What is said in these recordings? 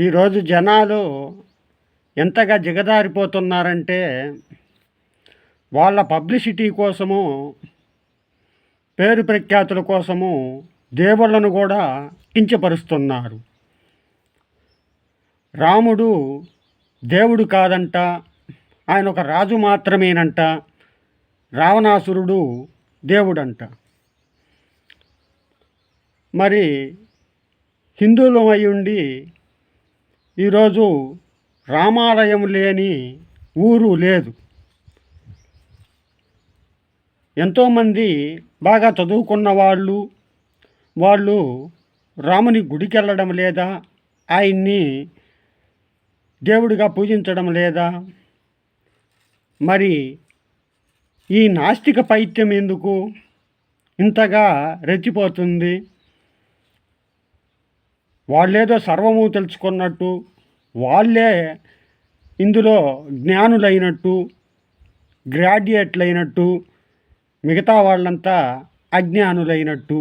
ఈరోజు జనాలు ఎంతగా దిగజారిపోతున్నారంటే వాళ్ళ పబ్లిసిటీ కోసము, పేరు ప్రఖ్యాతుల కోసము దేవుళ్ళను కూడా కించపరుస్తున్నారు. రాముడు దేవుడు కాదంట, ఆయన ఒక రాజు మాత్రమేనంట, రావణాసురుడు దేవుడంట. మరి హిందువులం అయి ఉండి ఈరోజు రామాలయం లేని ఊరు లేదు. ఎంతోమంది బాగా చదువుకున్న వాళ్ళు రాముని గుడికి వెళ్ళడం లేదా, ఆయన్ని దేవుడిగా పూజించడం లేదా? మరి ఈ నాస్తిక పైత్యం ఎందుకు ఇంతగా రెచ్చిపోతుంది? వాళ్ళేదో సర్వము తెలుసుకున్నట్టు, వాళ్ళే ఇందులో జ్ఞానులైనట్టు, గ్రాడ్యుయేట్లైనట్టు, మిగతా వాళ్ళంతా అజ్ఞానులైనట్టు.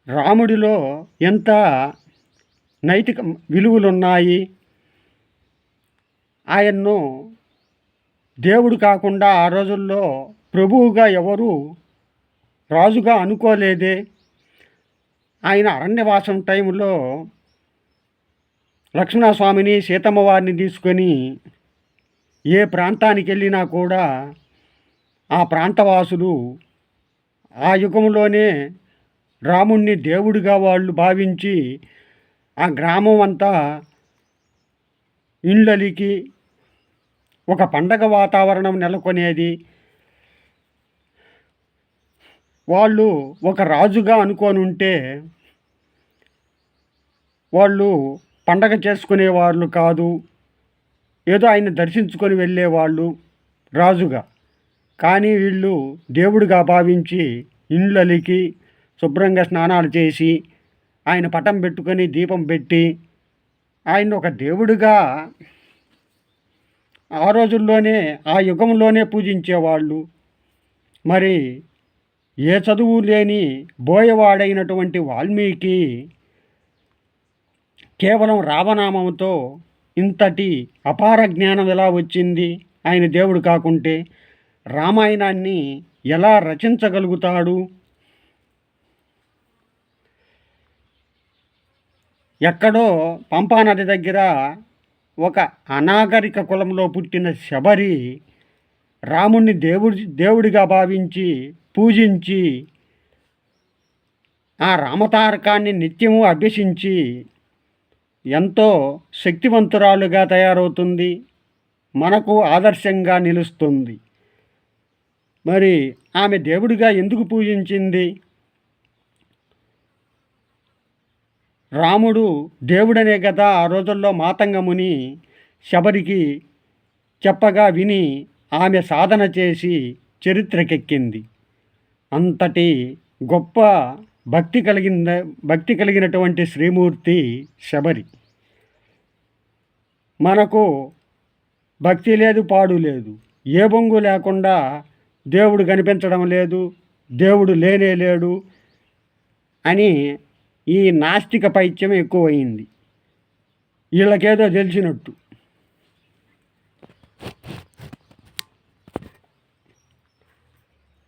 రాముడిలో ఎంత నైతిక విలువలున్నాయి. ఆయన్ను దేవుడు కాకుండా ఆ రోజుల్లో ప్రభువుగా ఎవరు రాజుగా అనుకోలేదే. ఆయన అరణ్యవాసం టైంలో లక్ష్మణస్వామిని, సీతమ్మ వారిని తీసుకొని ఏ ప్రాంతానికి వెళ్ళినా కూడా ఆ ప్రాంతవాసులు ఆ యుగంలోనే రాముణ్ణి దేవుడిగా వాళ్ళు భావించి ఆ గ్రామం అంతా ఇండ్లలికి ఒక పండగ వాతావరణం నెలకొనేది. వాళ్ళు ఒక రాజుగా అనుకొని ఉంటే వాళ్ళు పండగ చేసుకునేవాళ్ళు కాదు, ఏదో ఆయన దర్శించుకొని వెళ్ళేవాళ్ళు రాజుగా. కానీ వీళ్ళు దేవుడిగా భావించి ఇండ్లలికి శుభ్రంగా స్నానాలు చేసి ఆయన పటం పెట్టుకొని దీపం పెట్టి ఆయన ఒక దేవుడిగా ఆ రోజుల్లోనే ఆ యుగంలోనే పూజించేవాళ్ళు. మరి ఏ చదువు లేని బోయవాడైనటువంటి వాల్మీకి కేవలం రామనామంతో ఇంతటి అపార జ్ఞానం ఎలా వచ్చింది? ఆయన దేవుడు కాకుంటే రామాయణాన్ని ఎలా రచించగలుగుతాడు? ఎక్కడో పంపానది దగ్గర ఒక అనాగరిక కులంలో పుట్టిన శబరి రాముణ్ణి దేవుడిగా భావించి పూజించి ఆ రామతారకాన్ని నిత్యము అభ్యసించి ఎంతో శక్తివంతురాలుగా తయారవుతుంది, మనకు ఆదర్శంగా నిలుస్తుంది. మరి ఆమె దేవుడిగా ఎందుకు పూజించింది? రాముడు దేవుడనే కదా ఆ రోజుల్లో మాతంగముని శబరికి చెప్పగా విని ఆమె సాధన చేసి చరిత్రకెక్కింది. అంతటి గొప్ప భక్తి కలిగినటువంటి శ్రీమూర్తి శబరి. మనకు భక్తి లేదు, పాడు లేదు, ఏ బొంగు లేకుండా దేవుడు కనిపించడం లేదు, దేవుడు లేనే లేడు అని ఈ నాస్తిక పైత్యం ఎక్కువయింది. వీళ్ళకేదో తెలిసినట్టు.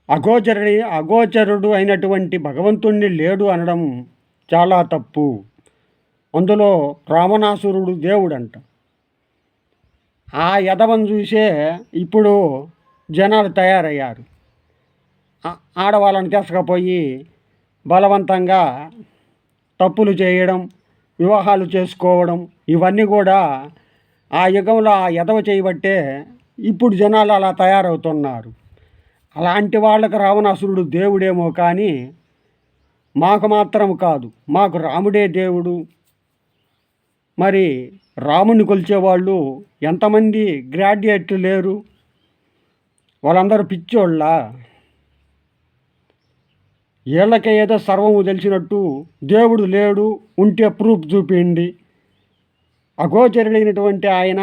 అగోచరుడు అయినటువంటి భగవంతుణ్ణి లేడు అనడం చాలా తప్పు. అందులో రావణాసురుడు దేవుడంట. ఆ యదవను చూసే ఇప్పుడు జనాలు తయారయ్యారు. ఆడవాళ్ళని తీసుకుపోయి బలవంతంగా తప్పులు చేయడం, వివాహాలు చేసుకోవడం, ఇవన్నీ కూడా ఆ యుగంలో ఆ యదవ చేయబట్టే ఇప్పుడు జనాలు అలా తయారవుతున్నారు. అలాంటి వాళ్ళకు రావణాసురుడు దేవుడేమో కానీ మాకు మాత్రం కాదు, మాకు రాముడే దేవుడు. మరి రాముని కొలిచేవాళ్ళు ఎంతమంది గ్రాడ్యుయేట్లు లేరు? వాళ్ళందరూ పిచ్చోళ్ళ? వీళ్ళకే ఏదో సర్వము తెలిసినట్టు దేవుడు లేడు, ఉంటే ప్రూఫ్ చూపించండి. అగోచరుడైనటువంటి ఆయన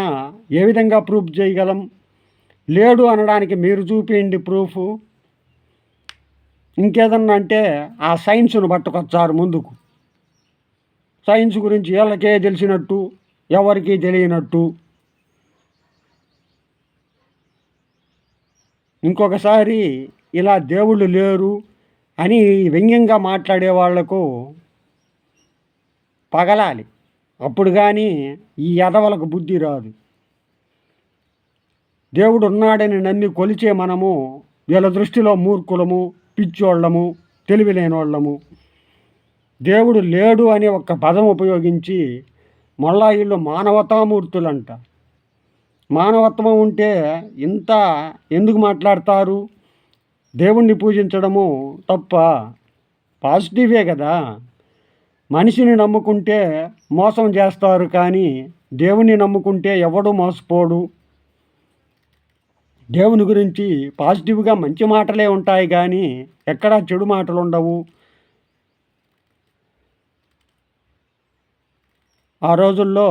ఏ విధంగా ప్రూఫ్ చేయగలం? లేడు అనడానికి మీరు చూపించండి ప్రూఫ్. ఇంకేదన్నా అంటే ఆ సైన్స్ను పట్టుకొచ్చారు ముందుకు. సైన్స్ గురించి వీళ్ళకే తెలిసినట్టు ఎవరికీ తెలియనట్టు. ఇంకొకసారి ఇలా దేవుళ్ళు లేరు అని వ్యంగ్యంగా మాట్లాడే వాళ్లకు పగలాలి. అప్పుడు కానీ ఈ ఎదవలకు బుద్ధి రాదు. దేవుడు ఉన్నాడని నమ్మి కొలిచే మనము వీళ్ళ దృష్టిలో మూర్ఖులము, పిచ్చోళ్ళము, తెలివిలేనోళ్ళము. దేవుడు లేడు అని ఒక పదం ఉపయోగించి మళ్ళా వీళ్ళు మానవతామూర్తులంట. మానవత్వం ఉంటే ఇంత ఎందుకు మాట్లాడతారు? దేవుణ్ణి పూజించడము తప్ప? పాజిటివే కదా. మనిషిని నమ్ముకుంటే మోసం చేస్తారు, కానీ దేవుణ్ణి నమ్ముకుంటే ఎవడు మోసపోడు. దేవుని గురించి పాజిటివ్గా మంచి మాటలే ఉంటాయి, కానీ ఎక్కడా చెడు మాటలు ఉండవు. ఆ రోజుల్లో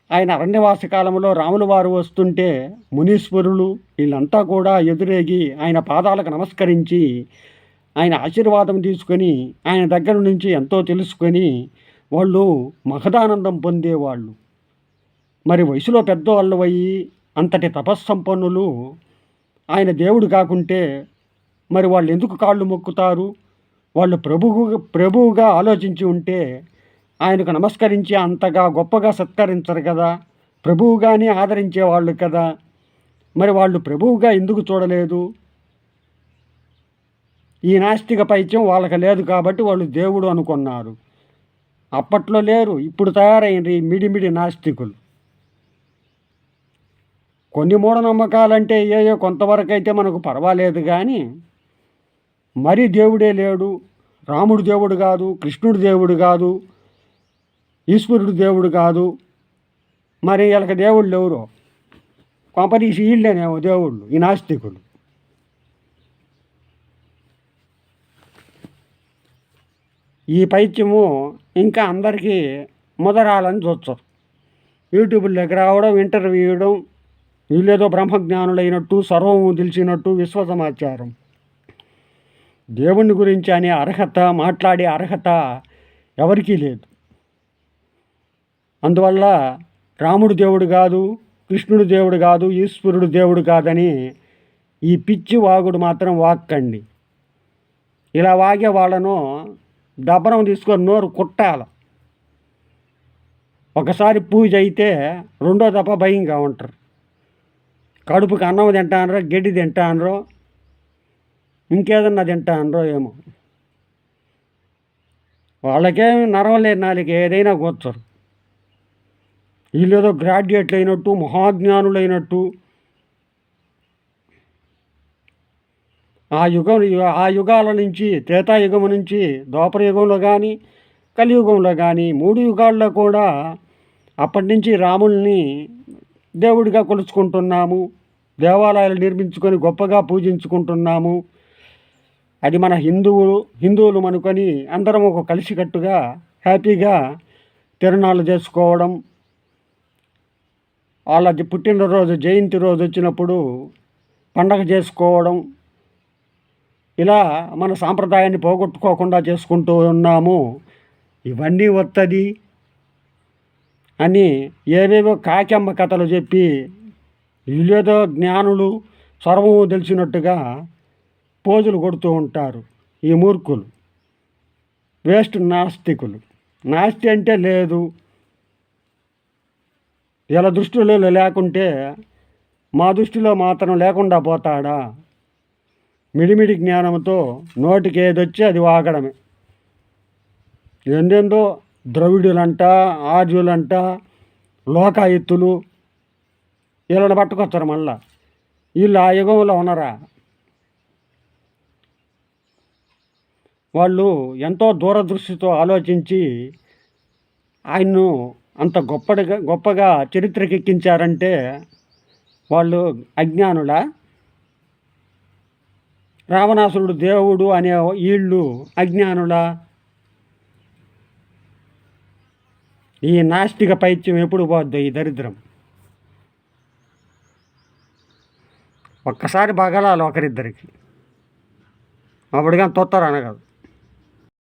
ఆయన అరణ్యవాస కాలంలో రాముల వారు వస్తుంటే మునీశ్వరులు వీళ్ళంతా కూడా ఎదురేగి ఆయన పాదాలకు నమస్కరించి ఆయన ఆశీర్వాదం తీసుకొని ఆయన దగ్గర నుంచి ఎంతో తెలుసుకొని వాళ్ళు మహదానందం పొందేవాళ్ళు. మరి వయసులో పెద్దవాళ్ళు అయ్యి అంతటి తపస్సంపన్నులు ఆయన దేవుడు కాకుంటే మరి వాళ్ళు ఎందుకు కాళ్ళు మొక్కుతారు? వాళ్ళు ప్రభువుగా ఆలోచించి ఉంటే ఆయనకు నమస్కరించి అంతగా గొప్పగా సత్కరించరు కదా. ప్రభువుగానే ఆదరించేవాళ్ళు కదా. మరి వాళ్ళు ప్రభువుగా ఎందుకు చూడలేదు? ఈ నాస్తిక పైత్యం వాళ్ళకి లేదు కాబట్టి వాళ్ళు దేవుడు అనుకున్నారు. అప్పట్లో లేరు, ఇప్పుడు తయారైంది మిడిమిడి నాస్తికులు. కొన్ని మూఢనమ్మకాలంటే ఏయో కొంతవరకు అయితే మనకు పర్వాలేదు, కానీ మరీ దేవుడే లేడు, రాముడు దేవుడు కాదు, కృష్ణుడు దేవుడు కాదు, ఈశ్వరుడు దేవుడు కాదు, మరి వీళ్ళకి దేవుళ్ళు ఎవరు? కొంపదీసి వీళ్ళేనేమో దేవుళ్ళు, ఈ నాస్తికులు. ఈ పైత్యము ఇంకా అందరికీ ముదరాలని చూస్తారు. యూట్యూబ్లోకి రావడం, ఇంటర్వ్యూ ఇవ్వడం, వీళ్ళేదో బ్రహ్మజ్ఞానులైనట్టు, సర్వము తెలిసినట్టు విశ్వ సమాచారం. దేవుని గురించి అనే అర్హత, మాట్లాడే అర్హత ఎవరికీ లేదు. అందువల్ల రాముడు దేవుడు కాదు, కృష్ణుడు దేవుడు కాదు, ఈశ్వరుడు దేవుడు కాదని ఈ పిచ్చి వాగుడు మాత్రం వాక్కండి. ఇలా వాగే వాళ్ళను దబ్బరం తీసుకొని నోరు కుట్టాల. ఒకసారి పూజ అయితే రెండో దఫా భయంగా ఉంటారు. కడుపుకి అన్నం తింటానరో, గడ్డి తింటానరో, ఇంకేదన్నా తింటానరో ఏమో. వాళ్ళకేం నరం లేని నాలుగు ఏదైనా కూర్చోరు. వీళ్ళేదో గ్రాడ్యుయేట్లు అయినట్టు, మహాజ్ఞానులైనట్టు. ఆ యుగాల నుంచి, త్రేతాయుగం నుంచి ద్వాపర యుగంలో కానీ, కలియుగంలో కానీ 3 యుగాల్లో కూడా అప్పటి నుంచి రాముల్ని దేవుడిగా కొలుచుకుంటున్నాము. దేవాలయాలు నిర్మించుకొని గొప్పగా పూజించుకుంటున్నాము. అది మన హిందువులు అనుకొని అందరం ఒక కలిసికట్టుగా హ్యాపీగా తిరునాళ్ళు చేసుకోవడం, వాళ్ళది పుట్టినరోజు, జయంతి రోజు వచ్చినప్పుడు పండగ చేసుకోవడం, ఇలా మన సాంప్రదాయాన్ని పోగొట్టుకోకుండా చేసుకుంటూ ఉన్నాము. ఇవన్నీ వస్తుంది అని ఏవేవో కాకెమ్మ కథలు చెప్పి వీళ్ళేదో జ్ఞానులు, సర్వము తెలిసినట్టుగా పోజులు కొడుతూ ఉంటారు ఈ మూర్ఖులు, వేస్ట్ నాస్తికులు. నాస్తి అంటే లేదు. వీళ్ళ దృష్టిలో లేకుంటే మా దృష్టిలో మాత్రం లేకుండా పోతాడా? మిడిమిడి జ్ఞానంతో నోటికి ఏదొచ్చి అది వాగడమే. ఎందెందో ద్రవిడులంట, ఆర్యులంట, లోకాయుత్తులు వీళ్ళని పట్టుకొచ్చారు. మళ్ళా వీళ్ళు ఆ యుగంలో ఉన్నారా? వాళ్ళు ఎంతో దూరదృష్టితో ఆలోచించి ఆయన్ను అంత గొప్పగా చరిత్రకెక్కించారంటే వాళ్ళు అజ్ఞానులా? రావణాసురుడు దేవుడు అనే వీళ్ళు అజ్ఞానులా? ఈ నాస్తిక పైత్యం ఎప్పుడు పోద్ది? ఈ దరిద్రం ఒక్కసారి బగలాలి ఒకరిద్దరికి, అప్పటిగా తొత్తరు అనగదు.